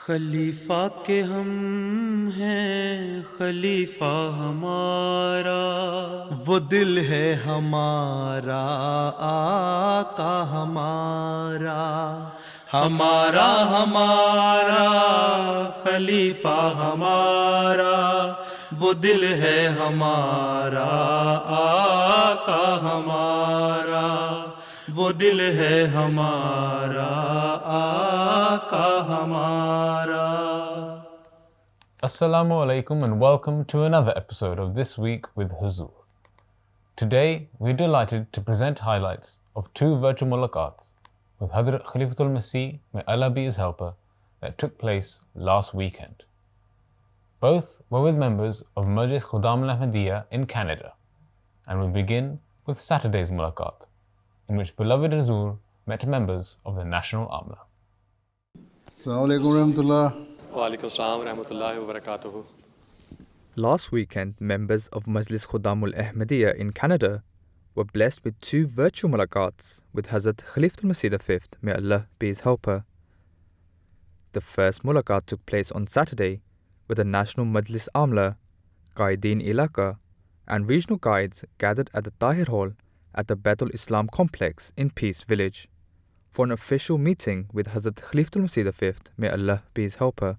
خلیفہ کے ہم ہیں خلیفہ ہمارا، وہ دل ہے ہمارا آقا ہمارا، ہمارا ہمارا خلیفہ ہمارا، وہ دل ہے ہمارا آقا ہمارا، وہ دل ہے ہمارا آقا ہمارا۔ Assalamu alaikum and welcome to another episode of This Week with Huzur. Today, we're delighted to present highlights of two virtual mulaqats with Hadrat Khalifatul Masih, may Allah be his helper, that took place last weekend. Both were with members of Majlis Khudam al-Ahmadiyya in Canada, and we begin with Saturday's mulaqat, in which beloved Huzur met members of the National Amla. Assalamu alaikum warahmatullah. Walaikum assalam warahmatullahi wabarakatuh. Last weekend, members of Majlis Khudam al-Ahmadiyya in Canada were blessed with two virtual mulaqats with Hazrat Khalifatul Masih V, may Allah be his helper. The first mulaqat took place on Saturday with the National Majlis Amla, Qaideen Ilaka and regional guides gathered at the Tahir Hall at the Baitul Islam complex in Peace Village for an official meeting with Hazrat Khalifatul Masih V, may Allah be his helper.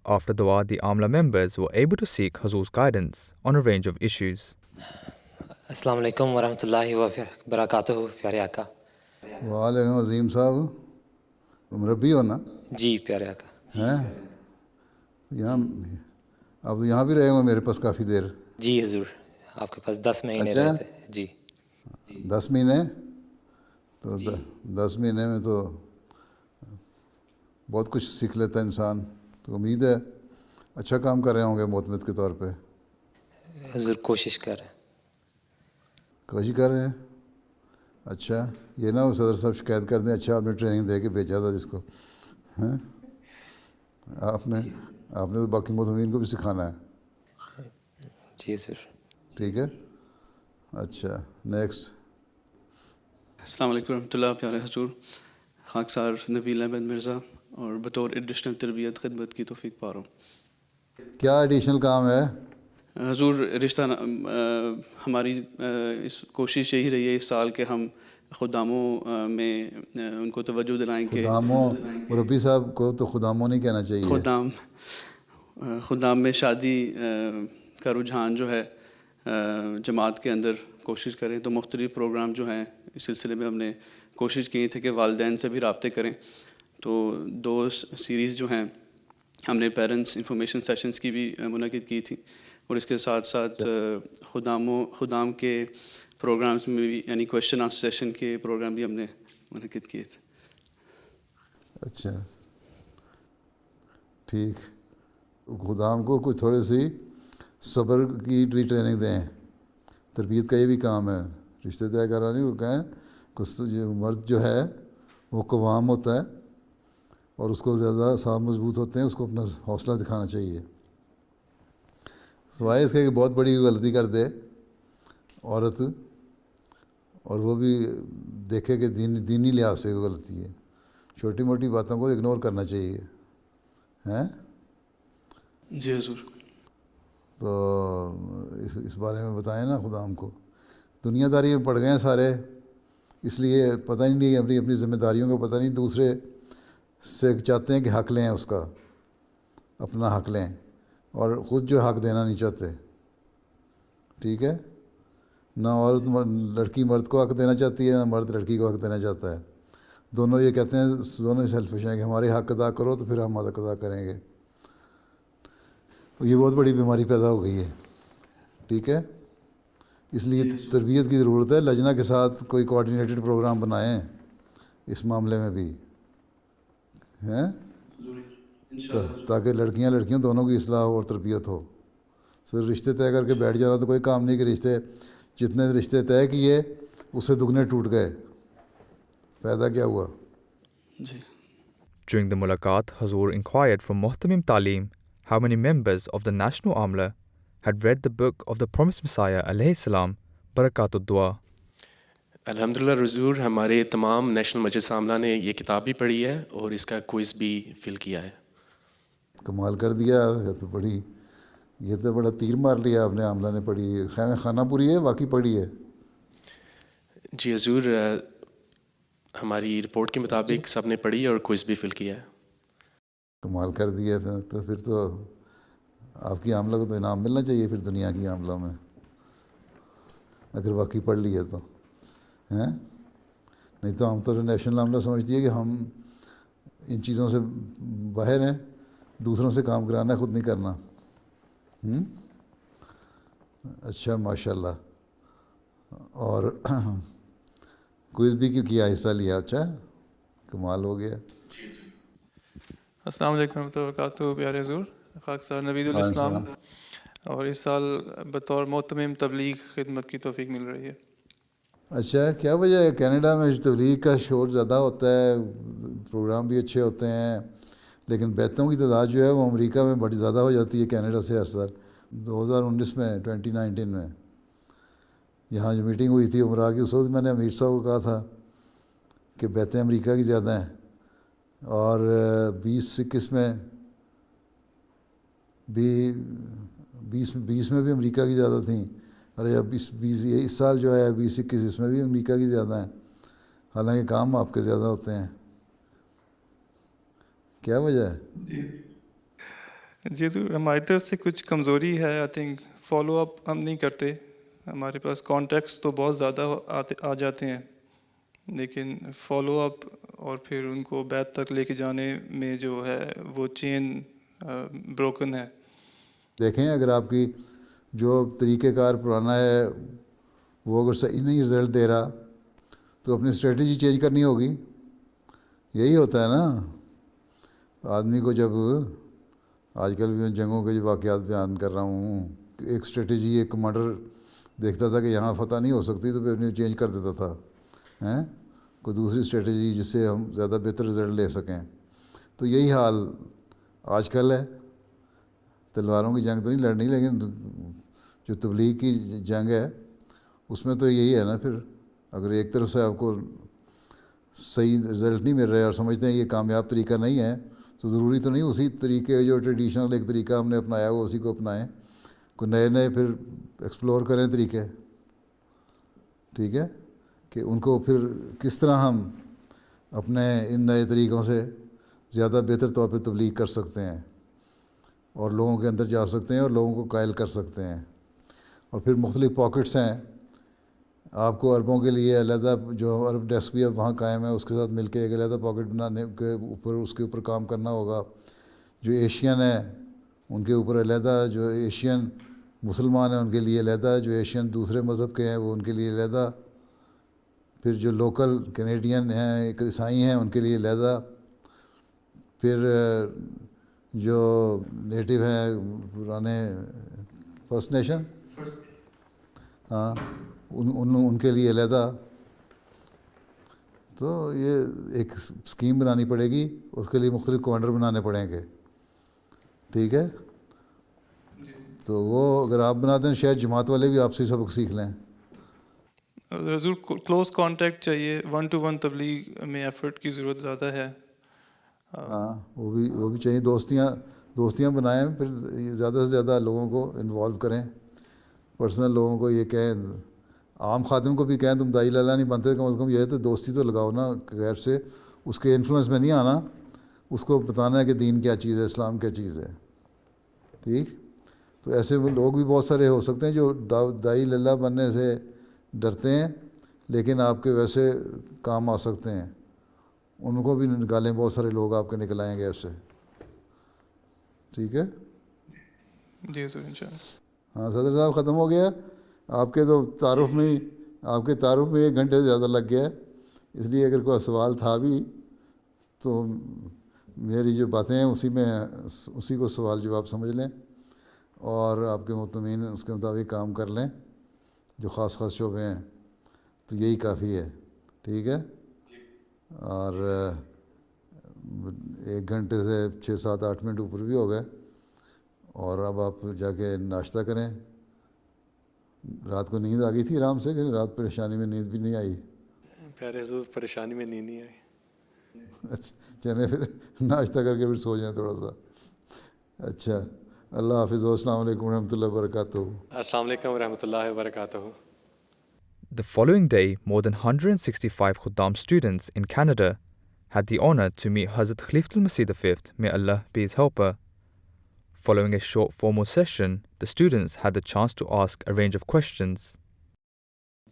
After dua, the Amla members were able to seek Hazur's guidance on a range of issues. السلام علیکم ورحمۃ اللہ وبرکاتہ پیارے آقا۔ وعلیکم عظیم صاحب، مربی ہو نا؟ جی پیارے آقا۔ ہیں یہاں اب یہاں بھی رہے ہوں گے میرے پاس کافی دیر؟ جی حضور، آپ کے پاس 10 مہینے اچھا؟ رہتے جی۔ 10 مہینے تو 10 مہینے میں تو بہت کچھ سیکھ لیتا ہے انسان، تو امید ہے اچھا کام کر رہے ہوں گے معتمد کے طور پہ۔ حضور کوشش کر رہے ہیں۔ کوشش کر رہے ہیں، اچھا یہ نہ وہ صدر صاحب شکایت کر دیں اچھا آپ نے ٹریننگ دے کے بھیجا تھا جس کو، ہیں آپ نے تو باقی معتمدین کو بھی سکھانا ہے۔ جی سر۔ ٹھیک ہے، اچھا نیکسٹ۔ السلام علیکم ورحمۃ اللہ پیارے حضور، خاکسار نبیل احمد مرزا اور بطور ایڈیشنل تربیت خدمت کی توفیق پا رہا ہوں۔ کیا ایڈیشنل کام ہے؟ حضور رشتہ ہماری اس کوشش یہی رہی ہے اس سال کہ ہم خداموں میں ان کو توجہ دلائیں کہ خداموں، مربی صاحب کو تو خداموں نہیں کہنا چاہیے، خدام میں شادی کا رجحان جو ہے جماعت کے اندر کوشش کریں، تو مختلف پروگرام جو ہیں اس سلسلے میں ہم نے کوشش کی تھی کہ والدین سے بھی رابطے کریں، تو 2 سیریز جو ہیں ہم نے پیرنٹس انفارمیشن سیشنز کی بھی منعقد کی تھی، اور اس کے ساتھ ساتھ خدام کے پروگرامز میں بھی یعنی کویشچن آنسر سیشن کے پروگرام بھی ہم نے منعقد کیے تھے۔ اچھا ٹھیک، خدام کو کوئی تھوڑی سی صبر کی ٹریننگ دیں، تربیت کا یہ بھی کام ہے، رشتے طے کرا نہیں، وہ کہیں کچھ مرد جو ہے وہ قوام ہوتا ہے اور اس کو زیادہ صاحب مضبوط ہوتے ہیں، اس کو اپنا حوصلہ دکھانا چاہیے، سوائے اس کے کہ بہت بڑی غلطی کر دے عورت اور وہ بھی دیکھے کہ دینی لحاظ سے غلطی ہے، چھوٹی موٹی باتوں کو اگنور کرنا چاہیے، ہیں؟ جی حضور۔ تو اس بارے میں بتائیں نا خدام کو، دنیا داری میں پڑ گئے ہیں سارے، اس لیے پتہ ہی نہیں اپنی ذمہ داریوں کا پتہ نہیں، دوسرے سے چاہتے ہیں کہ حق لیں، اس کا اپنا حق لیں، اور خود جو حق دینا نہیں چاہتے، ٹھیک ہے؟ نہ عورت لڑکی مرد کو حق دینا چاہتی ہے، نہ مرد لڑکی کو حق دینا چاہتا ہے، دونوں یہ کہتے ہیں، دونوں سیلفش ہیں کہ ہمارے حق ادا کرو تو پھر ہم حق ادا کریں گے، یہ بہت بڑی بیماری پیدا ہو گئی ہے، ٹھیک ہے؟ اس لیے تربیت کی ضرورت ہے، لجنہ کے ساتھ کوئی کوآرڈینیٹڈ پروگرام بنائیں اس معاملے میں بھی، ہیں، تاکہ لڑکیاں دونوں کی اصلاح اور تربیت ہو۔ صرف رشتے طے کر کے بیٹھ جانا تو کوئی کام نہیں، کہ جتنے رشتے طے کیے اس سے دگنے ٹوٹ گئے، فائدہ کیا ہوا؟ جی۔ During the mulaqat, Hazur inquired from Muhtamim Taaleem how many members of the National Amla had read the book of the Promised Messiah alayhi salam, Barakatud Dua. الحمدللہ حضور، ہمارے تمام نیشنل مجلس عاملہ نے یہ کتاب بھی پڑھی ہے اور اس کا کوئز بھی فل کیا ہے۔ کمال کر دیا. یہ تو بڑا تیر مار لیا آپ نے. عاملہ نے پڑھی خیمہ خانہ پوری ہے واقعی پڑھی ہے؟ جی حضور, ہماری رپورٹ کے مطابق سب نے پڑھی اور کوئز بھی فل کیا ہے. کمال کر دیا. پھر تو آپ کی عاملہ کو تو انعام ملنا چاہیے پھر دنیا کی عاملہ میں, اگر واقعی پڑھ لی ہے تو ہیں. نہیں تو ہم تو نیشنل عاملہ سمجھتی ہے کہ ہم ان چیزوں سے باہر ہیں, دوسروں سے کام کرانا ہے, خود نہیں کرنا. اچھا ماشاء اللہ. اور کوئز بھی کیا حصہ لیا؟ اچھا کمال ہو گیا. السلام علیکم ورحمۃ اللہ وبرکاتہ. پیارے حضور, خاکسار نوید الاسلام, اور اس سال بطور محتمم تبلیغ خدمت کی توفیق مل رہی ہے. اچھا, کیا وجہ ہے؟ کینیڈا میں تبلیغ کا شور زیادہ ہوتا ہے, پروگرام بھی اچھے ہوتے ہیں, لیکن بیتوں کی تعداد جو ہے وہ امریکہ میں بڑی زیادہ ہو جاتی ہے کینیڈا سے. ہر سال 2019 میں 2019 میں یہاں جو میٹنگ ہوئی تھی عمرہ کی, اس وقت میں نے امیر صاحب کو کہا تھا کہ بیتیں امریکہ کی زیادہ ہیں, اور 20-21 میں بھی 20 میں بھی امریکہ کی زیادہ تھیں, اور اب اس سال جو ہے 20-21 اس میں بھی امریکہ کی زیادہ ہیں, حالانکہ کام آپ کے زیادہ ہوتے ہیں. کیا وجہ ہے؟ جی حضور, ہماری طرف سے کچھ کمزوری ہے. آئی تھنک فالو اپ ہم نہیں کرتے. ہمارے پاس کانٹیکٹس تو بہت زیادہ آ جاتے ہیں, لیکن فالو اپ اور پھر ان کو بیت تک لے کے جانے میں جو ہے وہ چین بروکن ہے. دیکھیں, اگر آپ کی جو طریقہ کار پرانا ہے وہ اگر صحیح نہیں رزلٹ دے رہا تو اپنی اسٹریٹجی چینج کرنی ہوگی. یہی ہوتا ہے نا آدمی کو. جب آج کل بھی میں جنگوں کے جو واقعات بیان کر رہا ہوں, ایک اسٹریٹجی ایک کمانڈر دیکھتا تھا کہ یہاں فتح نہیں ہو سکتی تو پھر اپنی چینج کر دیتا تھا, کوئی دوسری اسٹریٹجی جس سے ہم زیادہ بہتر رزلٹ لے سکیں. تو یہی حال آج کل ہے. تلواروں کی جنگ تو نہیں لڑنی, لیکن جو تبلیغ کی جنگ ہے اس میں تو یہی ہے نا. پھر اگر ایک طرف سے آپ کو صحیح رزلٹ نہیں مل رہے اور سمجھتے ہیں یہ کامیاب طریقہ نہیں ہے, تو ضروری تو نہیں اسی طریقے جو ٹریڈیشنل ایک طریقہ ہم نے اپنایا وہ اسی کو اپنائیں. کوئی نئے پھر ایکسپلور کریں طریقے, ٹھیک ہے, کہ ان کو پھر کس طرح ہم اپنے ان نئے طریقوں سے زیادہ بہتر طور پہ تبلیغ کر سکتے ہیں اور لوگوں کے اندر جا سکتے ہیں اور لوگوں کو قائل کر سکتے ہیں. اور پھر مختلف پاکٹس ہیں آپ کو عربوں کے لیے علیحدہ, جو عرب ڈیسک بھی اب وہاں قائم ہے اس کے ساتھ مل کے ایک علیحدہ پاکٹ بنانے کے اوپر اس کے اوپر کام کرنا ہوگا. جو ایشین ہے ان کے اوپر علیحدہ, جو ایشین مسلمان ہیں ان کے لیے علیحدہ, جو ایشین دوسرے مذہب کے ہیں وہ ان کے لیے علیحدہ, پھر جو لوکل کینیڈین ہیں عیسائی ہیں ان کے لیے علیحدہ, پھر جو نیٹو ہیں پرانے فرسٹ نیشن ہاں ان کے لیے علیحدہ. تو یہ ایک اسکیم بنانی پڑے گی, اس کے لیے مختلف کمانڈر بنانے پڑیں گے, ٹھیک ہے. تو وہ اگر آپ بناتے ہیں شاید جماعت والے بھی آپ سے سبق سیکھ لیں. حضور کلوز کانٹیکٹ چاہیے, 1-to-1 تبلیغ میں ایفرٹ کی ضرورت زیادہ ہے. ہاں وہ بھی چاہیے. دوستیاں بنائیں, پھر زیادہ سے زیادہ لوگوں کو انوالو کریں, پرسنل لوگوں کو یہ کہیں, عام خادم کو بھی کہیں تم داعی لالا نہیں بنتے, کم از کم یہ ہے تو دوستی تو لگاؤ نا غیر سے. اس کے انفلوئنس میں نہیں آنا, اس کو بتانا ہے کہ دین کیا چیز ہے, اسلام کیا چیز ہے, ٹھیک. تو ایسے لوگ بھی بہت سارے ہو سکتے ہیں جو داعی لالا بننے سے ڈرتے ہیں لیکن آپ کے ویسے کام آ سکتے ہیں. ان کو بھی نکالیں, بہت سارے لوگ آپ کے نکل آئیں گے ایسے, ٹھیک ہے. جی حضور انشاءاللہ. ہاں صدر صاحب ختم ہو گیا. آپ کے تو تعارف میں 1 گھنٹے سے زیادہ لگ گیا, اس لیے اگر کوئی سوال تھا بھی تو میری جو باتیں ہیں اسی کو سوال جواب سمجھ لیں اور آپ کے مطمئن اس کے مطابق کام کر لیں. جو خاص شعبے ہیں تو یہی کافی ہے, ٹھیک ہے. اور 1 گھنٹے سے 6-7-8 منٹ اوپر بھی ہو گئے, اور اب آپ جا کے ناشتہ کریں. رات کو نیند آ گئی تھی آرام سے کہ رات پریشانی میں نیند بھی نہیں آئی؟ پیارے حضور پریشانی میں نیند نہیں آئی. اچھا چلیں پھر ناشتہ کر کے پھر سو جائیں تھوڑا سا. اچھا اللہ حافظ السلام علیکم ورحمۃ اللہ وبرکاتہ. السلام علیکم ورحمۃ اللہ وبرکاتہ. The following day, more than 165 Khuddam students in Canada had the honor to meet Hazrat Khalifatul Masih V, may Allah be his helper. Following a short formal session, the students had the chance to ask a range of questions.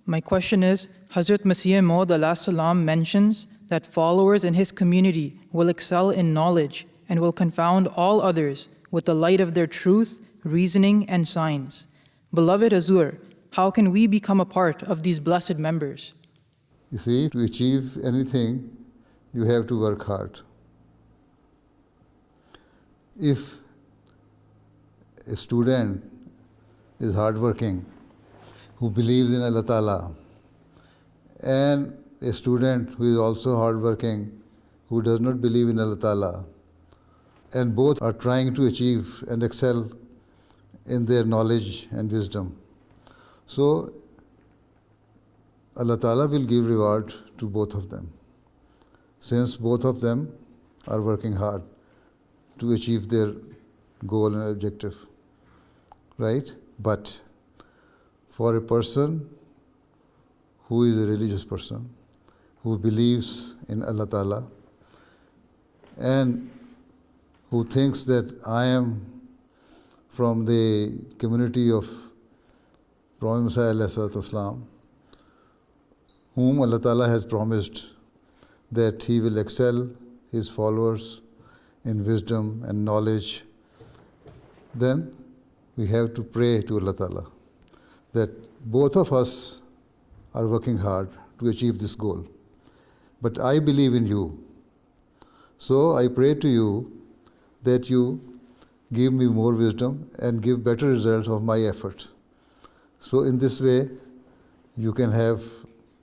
My question is, Hazrat Masih Maud alayhi salam mentions that followers in his community will excel in knowledge and will confound all others with the light of their truth, reasoning, and science. Beloved Hazur, how can we become a part of these blessed members? You see, to achieve anything, you have to work hard. If a student is hardworking, who believes in Allah Ta'ala, and a student who is also hardworking, who does not believe in Allah Ta'ala, and both are trying to achieve and excel in their knowledge and wisdom, so Allah Ta'ala will give reward to both of them, since both of them are working hard to achieve their goal and objective, right? But for a person who is a religious person, who believes in Allah Ta'ala, and who thinks that I am from the community of Prophet Messiah ﷺ, whom Allah Ta'ala has promised that He will excel His followers in wisdom and knowledge, then we have to pray to Allah Ta'ala that both of us are working hard to achieve this goal. But I believe in you, so I pray to you that you give me more wisdom and give better results of my effort. So in this way, you can have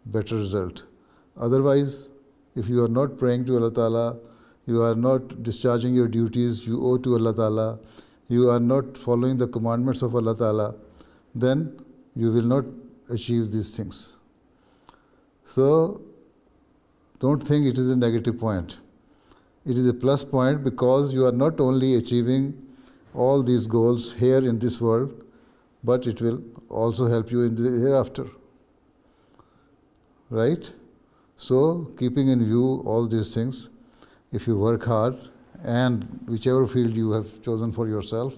better result. Otherwise, if you are not praying to Allah Ta'ala, you are not discharging your duties you owe to Allah Ta'ala, you are not following the commandments of Allah Ta'ala, then you will not achieve these things. So don't think it is a negative point. It is a plus point, because you are not only achieving all these goals here in this world, but it will also help you in the hereafter. Right? So, keeping in view all these things, if you work hard, and whichever field you have chosen for yourself,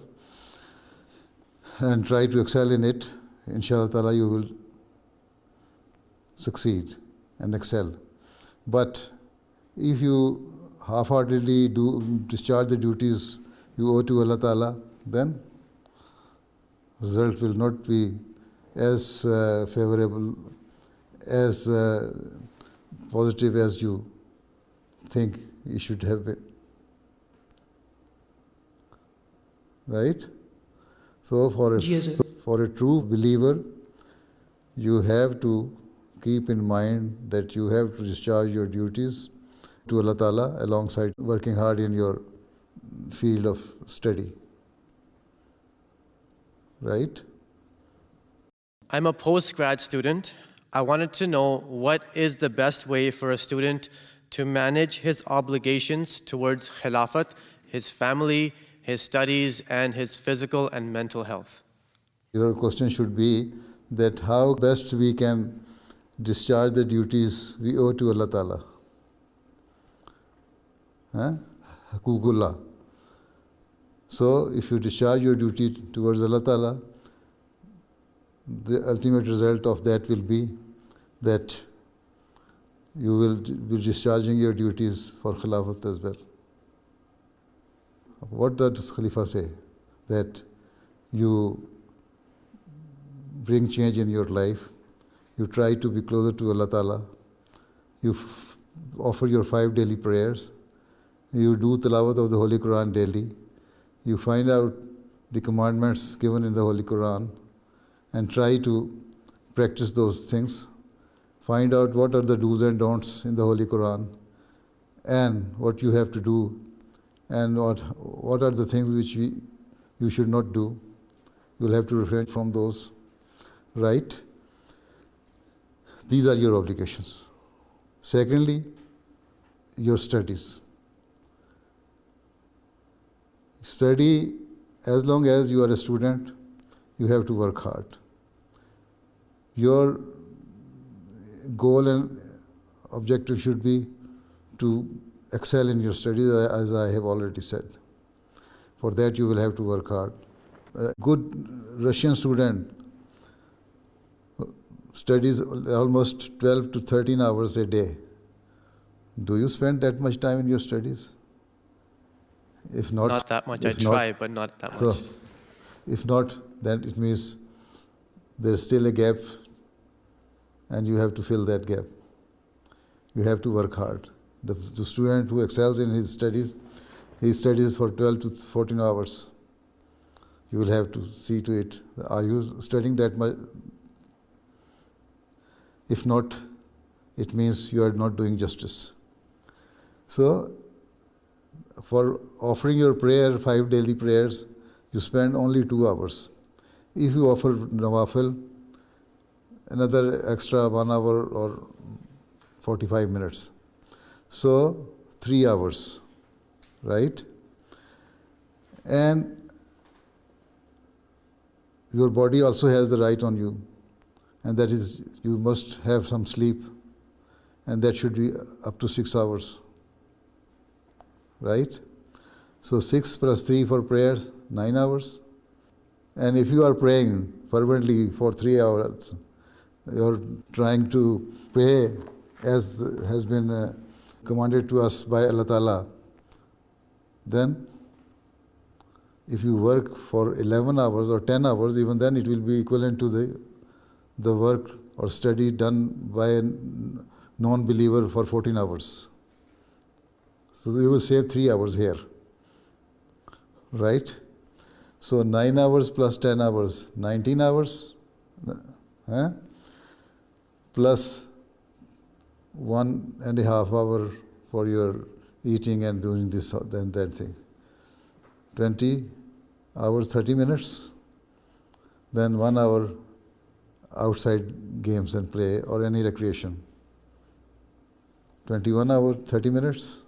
and try to excel in it, inshallah ta'ala you will succeed and excel. But if you half-heartedly discharge the duties you owe to Allah Ta'ala, then result will not be as favorable, as positive as you think it should have been. Right? So for a true believer, you have to keep in mind that you have to discharge your duties to Allah Ta'ala alongside working hard in your field of study. Right? I'm a post-grad student. I wanted to know what is the best way for a student to manage his obligations towards Khilafat, his family, his studies, and his physical and mental health. Your question should be that how best we can discharge the duties we owe to Allah Ta'ala. Haququllah. So if you discharge your duty towards Allah Ta'ala, the ultimate result of that will be that you will be discharging your duties for Khilafat as well. What does Khalifa say? That you bring change in your life, you try to be closer to Allah Ta'ala, you offer your 5 daily prayers, you do tilawat of the Holy Quran daily, you find out the commandments given in the Holy Quran and try to practice those things. Find out what are the do's and don'ts in the Holy Quran and what you have to do and what are the things which you should not do. You will have to refrain from those. Right? These are your obligations. Secondly, your studies. Study, as long as you are a student, you have to work hard. Your goal and objective should be to excel in your studies, as I have already said. For that you will have to work hard. A good Russian student studies almost 12 to 13 hours a day. Do you spend that much time in your studies? If not, Not that much. I try, but not that much. So, if not, then it means there's still a gap and you have to fill that gap. You have to work hard. The student who excels in his studies, he studies for 12 to 14 hours. You will have to see to it. Are you studying that much? If not, it means you are not doing justice. So, for offering your prayer, 5 daily prayers, you spend only 2 hours. If you offer nawafil, another extra 1 hour or 45 minutes. So, 3 hours, right? And your body also has the right on you, and that is, you must have some sleep, and that should be up to 6 hours, right? So 6 plus 3 for prayers, 9 hours. And if you are praying fervently for 3 hours, you're trying to pray as has been commanded to us by Allah Ta'ala, then if you work for 11 hours or 10 hours, even then it will be equivalent to the work or study done by a non-believer for 14 hours. So you will save 3 hours here, right? So 9 hours plus 10 hours, 19 hours, plus 1.5 hour for your eating and doing this and that thing. 20 hours, 30 minutes, then 1 hour outside games and play or any recreation. 21 hours, 30 minutes,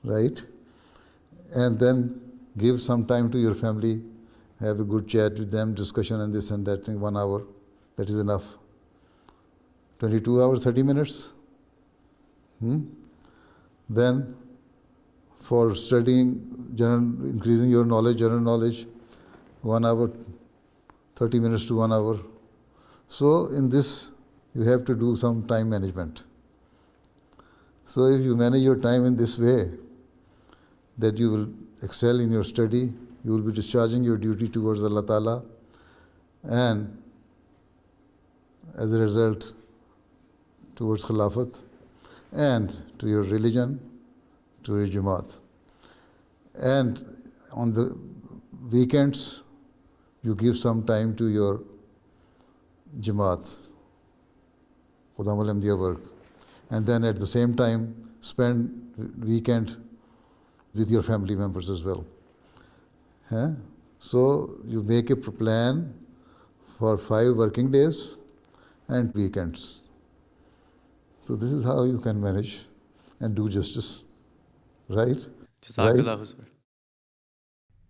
right? And then give some time to your family, have a good chat with them, discussion and this and that thing, 1 hour, that is enough. 22 hours, 30 minutes. Then for studying, increasing your knowledge, general knowledge, 1 hour, 30 minutes to 1 hour. So in this, you have to do some time management. So if you manage your time in this way, that you will excel in your study, you will be discharging your duty towards Allah Ta'ala, and as a result, towards Khilafat, and to your religion, to your Jamaat. And on the weekends, you give some time to your Jamaat, Khuddam al-Ahmadiyya work. And then at the same time, spend weekend with your family members as well. So you make a plan for 5 working days and weekends. So this is how you can manage and do justice, right? Jazakallah Huzur.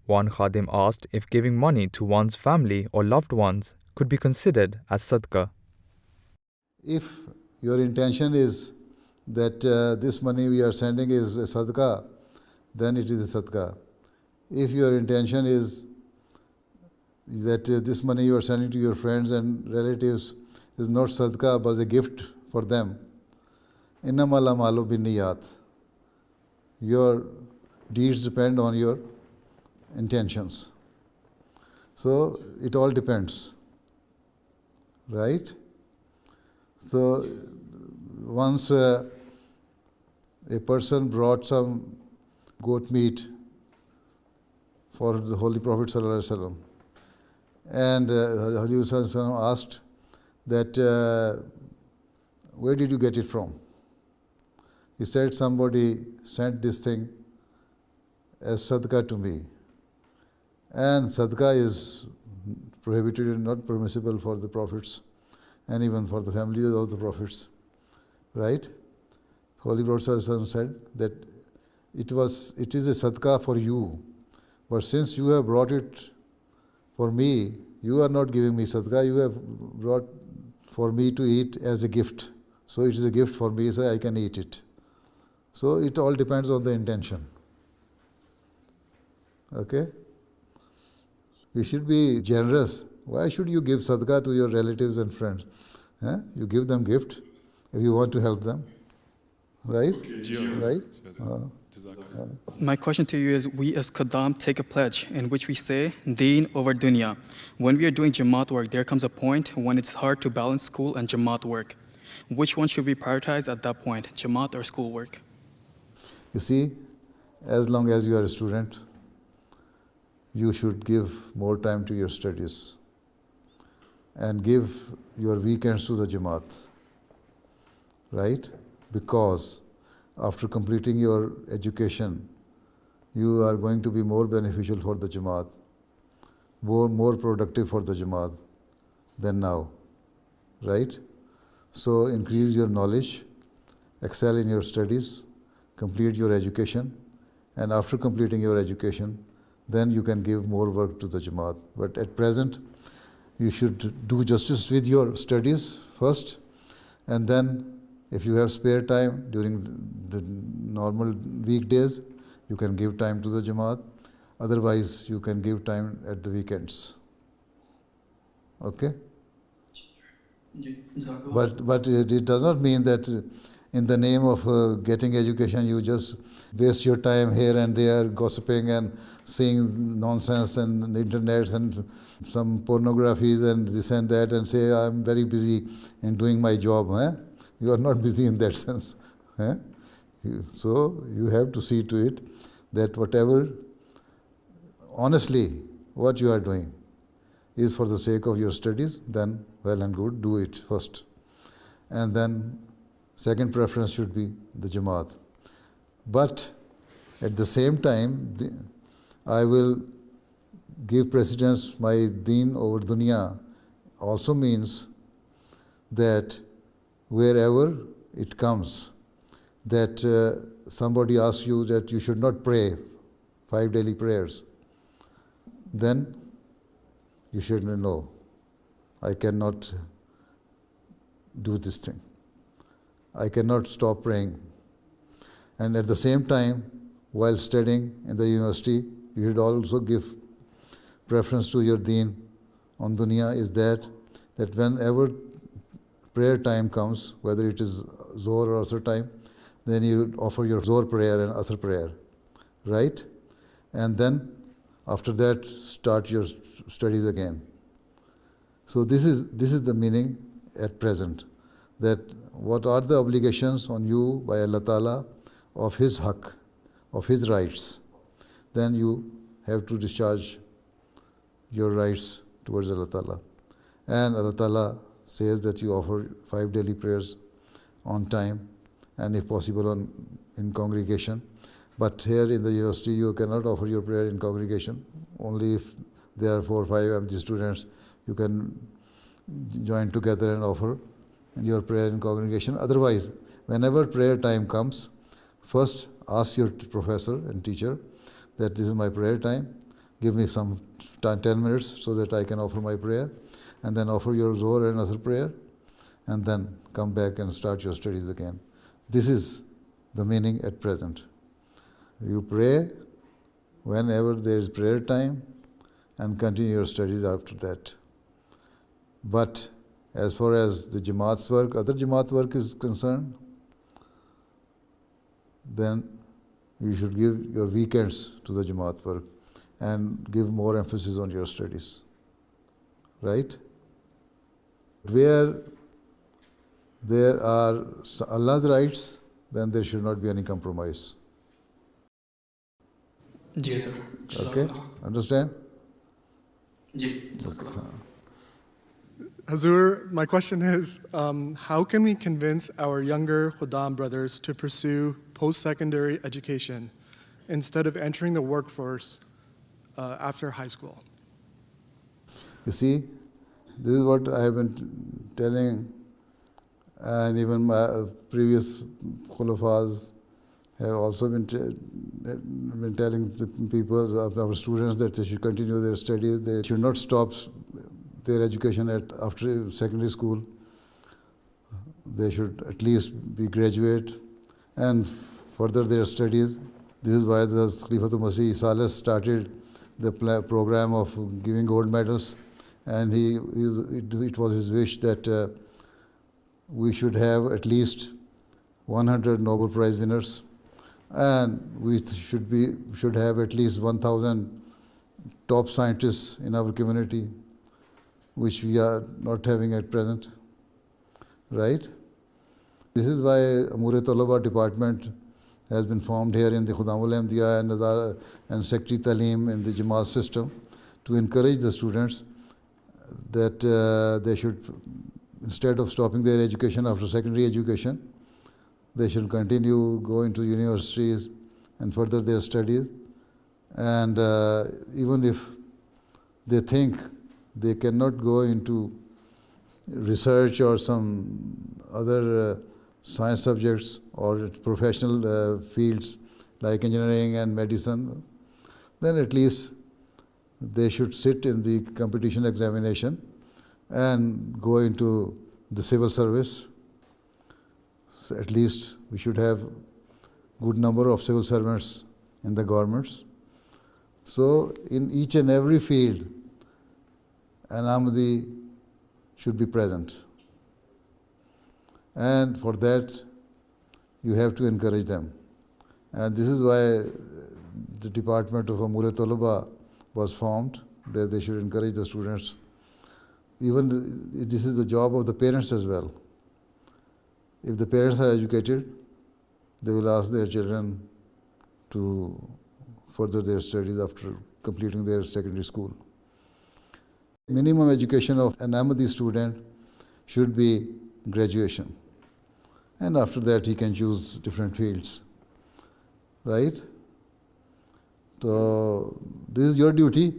One Khadim asked if giving money to one's family or loved ones could be considered as sadaqah. If your intention is that this money we are sending is a sadaqah, then it is a sadaqah. If your intention is that this money you are sending to your friends and relatives is not sadaqah but a gift for them, innamal a'malu binniyat. Your deeds depend on your intentions. So it all depends, right? So once a person brought some goat meat for the Holy Prophet ﷺ, and Holy Prophet asked that, where did you get it from? He said, somebody sent this thing as sadaqah to me. And sadaqah is prohibited and not permissible for the prophets and even for the families of the prophets, right? Holy Prophet ﷺ said that it is a sadaqah for you But since you have brought it for me, you are not giving me sadaqah, you have brought for me to eat as a gift. So it is a gift for me, so I can eat it. So it all depends on the intention. Okay? You should be generous. Why should you give sadaqah to your relatives and friends? You give them gift if you want to help them. Right? Right? My question to you is, we as Qadam take a pledge in which we say, Deen over dunya. When we are doing Jamaat work, there comes a point when it's hard to balance school and Jamaat work. Which one should we prioritize at that point, Jamaat or school work? You see, as long as you are a student, you should give more time to your studies and give your weekends to the Jamaat. Right? Because after completing your education, you are going to be more beneficial for the Jamaat, more productive for the Jamaat than now. Right? So increase your knowledge, excel in your studies, complete your education, and after completing your education, then you can give more work to the Jamaat. But at present, you should do justice with your studies first, and then if you have spare time during the normal weekdays, you can give time to the Jamaat. Otherwise, you can give time at the weekends. Okay? But it does not mean that in the name of getting education, you just waste your time here and there, gossiping and seeing nonsense and internets and some pornographies and this and that, and say, I'm very busy in doing my job. You are not busy in that sense. So you have to see to it that whatever, honestly, what you are doing is for the sake of your studies, then well and good, do it first. And then second preference should be the Jamaat. But at the same time, I will give precedence my deen over dunya also means that wherever it comes, that somebody asks you that you should not pray 5 daily prayers, then you should know, I cannot do this thing. I cannot stop praying. And at the same time, while studying in the university, you should also give preference to your deen on dunya is that whenever prayer time comes, whether it is Zohr or Asr time, then you offer your Zohr prayer and Asr prayer, right? And then after that, start your studies again. So this is the meaning at present, that what are the obligations on you by Allah Ta'ala of His haqq, of His rights, then you have to discharge your rights towards Allah Ta'ala. And Allah Ta'ala says that you offer 5 daily prayers on time and if possible in congregation. But here in the university you cannot offer your prayer in congregation. Only if there are 4 or 5 MG students, you can join together and offer your prayer in congregation. Otherwise, whenever prayer time comes, first ask your professor and teacher that this is my prayer time, give me some 10 minutes so that I can offer my prayer, and then offer your Zohr and Asr prayer, and then come back and start your studies again. This is the meaning at present. You pray whenever there is prayer time and continue your studies after that. But as far as the Jamaat's work, other Jamaat work is concerned, then you should give your weekends to the Jamaat work and give more emphasis on your studies. Right? Where there are Allah's rights, then there should not be any compromise. Yes, sir. Okay? Understand? Yes. Hazur, my question is, how can we convince our younger Khuddam brothers to pursue post-secondary education instead of entering the workforce after high school? You see, this is what I have been telling, and even my previous khulafas have also been telling the people, our students, that they should continue their studies. They should not stop their education after secondary school. They should at least be graduate and further their studies. This is why the Khalifatul Masih Salis started the program of giving gold medals, and it was his wish that we should have at least 100 Nobel Prize winners, and we should have at least 1,000 top scientists in our community, which we are not having at present, right? This is why Amur-e-Talaba department has been formed here in the Khudamul Ahmadiyya and Secretary Talim in the Jamaat system to encourage the students that they should, instead of stopping their education after secondary education, they should continue, go into universities and further their studies. And even if they think they cannot go into research or some other science subjects or professional fields like engineering and medicine, then at least they should sit in the competition examination and go into the civil service. So at least we should have good number of civil servants in the governments. So in each and every field, an Ahmadi should be present. And for that, you have to encourage them. And this is why the Department of Amur-e-Talaba was formed, that they should encourage the students. Even this is the job of the parents as well. If the parents are educated, they will ask their children to further their studies after completing their secondary school. Minimum education of an Ahmadi student should be graduation. And after that, he can choose different fields, right? So this is your duty.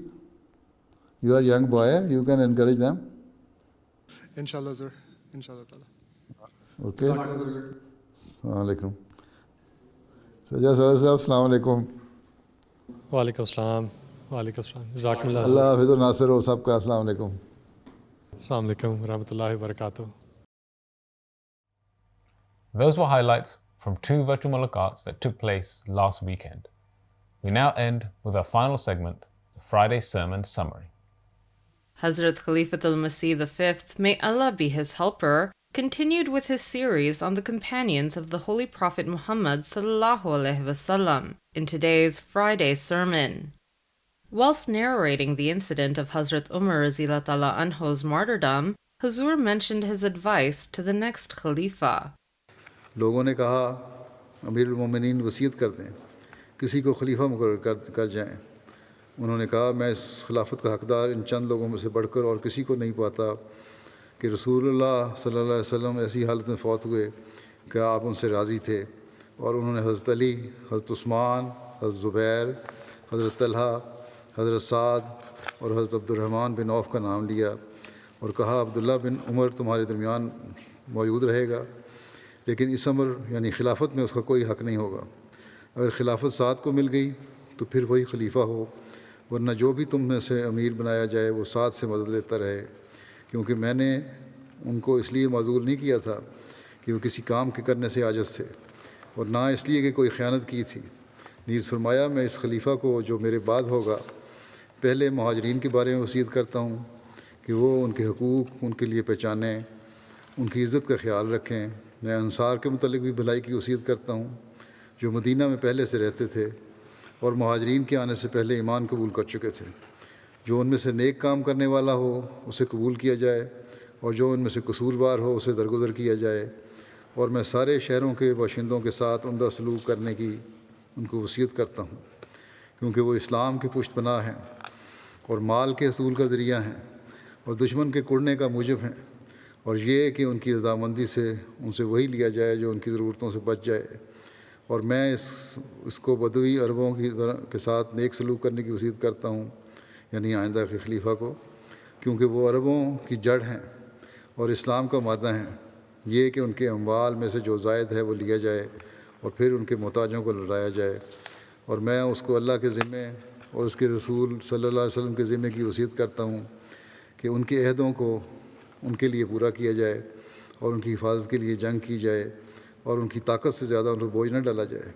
You are a young boy, you can encourage them. Inshallah, sir. Inshallah ta'ala. Okay. Assalamu alaikum. Sajjad Sadr Sahab, Assalamu alaikum. Wa alaikum assalam. Wa alaikum assalam. Jazakumullah. Allah Hafiz Nasir ho sabka, Assalamu alaikum. Assalamu alaikum wa rahmatullahi wa barakatuh. Those were highlights from 2 virtual mulaqats that took place last weekend. We now end with our final segment, the Friday Sermon Summary. Hazrat Khalifatul Masih V, may Allah be his helper, continued with his series on the companions of the Holy Prophet Muhammad ﷺ in today's Friday sermon. Whilst narrating the incident of Hazrat Umar Radhiyallahu Anhu's martyrdom, Huzur mentioned his advice to the next Khalifa. لوگوں نے کہا امیر المومنین وصیت کر دیں, کسی کو خلیفہ مقرر کر جائیں. انہوں نے کہا میں اس خلافت کا حقدار ان چند لوگوں میں سے بڑھ کر اور کسی کو نہیں پاتا کہ رسول اللہ صلی اللہ علیہ وسلم ایسی حالت میں فوت ہوئے کہ آپ ان سے راضی تھے, اور انہوں نے حضرت علی, حضرت عثمان, حضرت زبیر, حضرت طلحہ, حضرت سعد اور حضرت عبد الرحمن بن عوف کا نام لیا اور کہا عبداللہ بن عمر تمہارے درمیان موجود رہے گا, لیکن اس عمر یعنی خلافت میں اس کا کوئی حق نہیں ہوگا. اگر خلافت سعد کو مل گئی تو پھر وہی خلیفہ ہو, ورنہ جو بھی تم میں سے امیر بنایا جائے وہ سعد سے مدد لیتا رہے, کیونکہ میں نے ان کو اس لیے معذور نہیں کیا تھا کہ وہ کسی کام کے کرنے سے عاجز تھے, اور نہ اس لیے کہ کوئی خیانت کی تھی. نیز فرمایا میں اس خلیفہ کو جو میرے بعد ہوگا پہلے مہاجرین کے بارے میں وصیت کرتا ہوں کہ وہ ان کے حقوق ان کے لیے پہچانیں, ان کی عزت کا خیال رکھیں. میں انصار کے متعلق بھی بھلائی کی وصیت کرتا ہوں جو مدینہ میں پہلے سے رہتے تھے اور مہاجرین کے آنے سے پہلے ایمان قبول کر چکے تھے. جو ان میں سے نیک کام کرنے والا ہو اسے قبول کیا جائے, اور جو ان میں سے قصوروار ہو اسے درگزر کیا جائے. اور میں سارے شہروں کے باشندوں کے ساتھ عمدہ سلوک کرنے کی ان کو وصیت کرتا ہوں, کیونکہ وہ اسلام کی پشت پناہ ہیں اور مال کے حصول کا ذریعہ ہیں اور دشمن کے کڑنے کا موجب ہیں. اور یہ کہ ان کی رضامندی سے ان سے وہی لیا جائے جو ان کی ضرورتوں سے بچ جائے. اور میں اس کو بدوی عربوں کے ساتھ نیک سلوک کرنے کی وصیت کرتا ہوں, یعنی آئندہ کے خلیفہ کو, کیونکہ وہ عربوں کی جڑ ہیں اور اسلام کا مادہ ہیں. یہ کہ ان کے اموال میں سے جو زائد ہے وہ لیا جائے اور پھر ان کے محتاجوں کو لوٹایا جائے. اور میں اس کو اللہ کے ذمے اور اس کے رسول صلی اللہ علیہ وسلم کے ذمے کی وصیت کرتا ہوں کہ ان کے عہدوں کو ان کے لیے پورا کیا جائے اور ان کی حفاظت کے لیے جنگ کی جائے اور ان کی طاقت سے زیادہ ان پر بوجھ نہ ڈالا جائے.